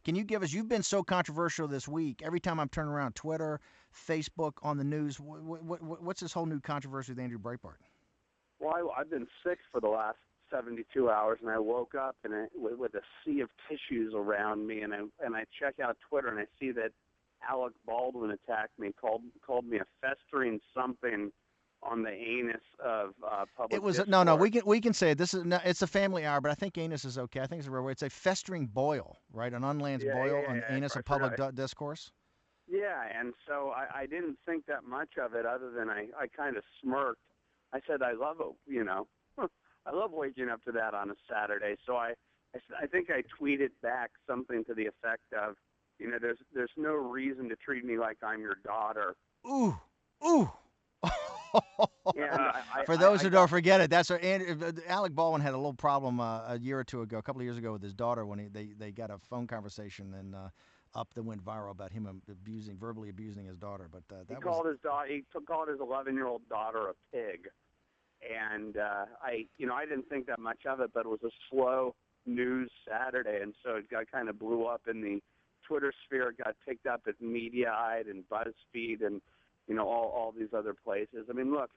Can you give us? You've been so controversial this week. Every time I'm turning around Twitter, Facebook, on the news, what's this whole new controversy with Andrew Breitbart? Well, I've been sick for the last 72 hours, and I woke up with a sea of tissues around me, and I check out Twitter, and I see that Alec Baldwin attacked me, called me a festering something on the anus of public It was discourse. no. We can say it. This is no, it's a family hour, but I think anus is okay. I think it's a real word. It's a festering boil, right? An unlanced boil, an anus of public discourse. Yeah, and so I didn't think that much of it, other than I kind of smirked. I said, I love it, I love waking up to that on a Saturday. So I think I tweeted back something to the effect of, there's no reason to treat me like I'm your daughter. Ooh, ooh. And For those who don't forget it, that's Alec Baldwin had a little problem a year or two ago, a couple of years ago, with his daughter when they got a phone conversation and up that went viral about him verbally abusing his daughter. But he called his 11-year-old daughter a pig, and I didn't think that much of it, but it was a slow news Saturday, and so it got kind of blew up in the Twitter sphere. It got picked up at Mediaite and BuzzFeed and all these other places. I mean, look,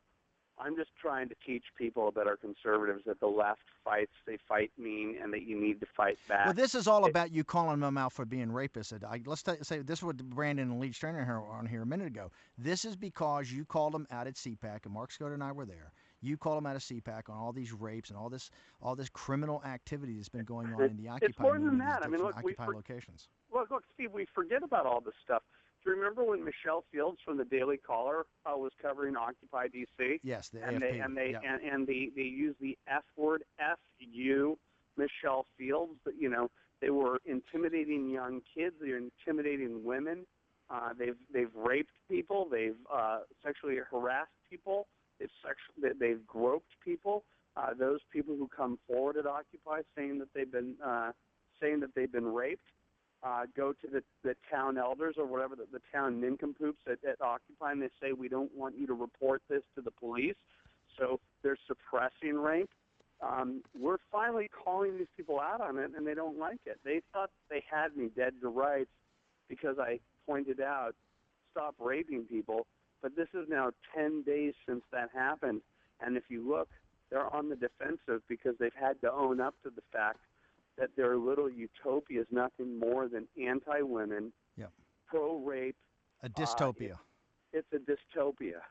I'm just trying to teach people that are conservatives that the left fights, they fight mean, and that you need to fight back. Well, this is all about you calling them out for being rapists. Let's say this is what Brandon and Lee Stringer on here a minute ago. This is because you called them out at CPAC, and Mark Scott and I were there. You called them out at CPAC on all these rapes and all this criminal activity that's been going on in the Occupy It's more than movement, that. I mean, look, Occupy locations. Look, Steve, we forget about all this stuff. Do you remember when Michelle Fields from the Daily Caller was covering Occupy D.C.? Yes, the and AFP. They used the F word, F-U, Michelle Fields. They were intimidating young kids. They were intimidating women. They've raped people. They've sexually harassed people. They've groped people. Those people who come forward at Occupy saying that they've been raped. Go to the town elders or whatever, the town nincompoops at Occupy, and they say, we don't want you to report this to the police. So they're suppressing rape. We're finally calling these people out on it, and they don't like it. They thought they had me dead to rights because I pointed out, stop raping people. But this is now 10 days since that happened. And if you look, they're on the defensive because they've had to own up to the fact that their little utopia is nothing more than anti-women, pro-rape. A dystopia. It's a dystopia.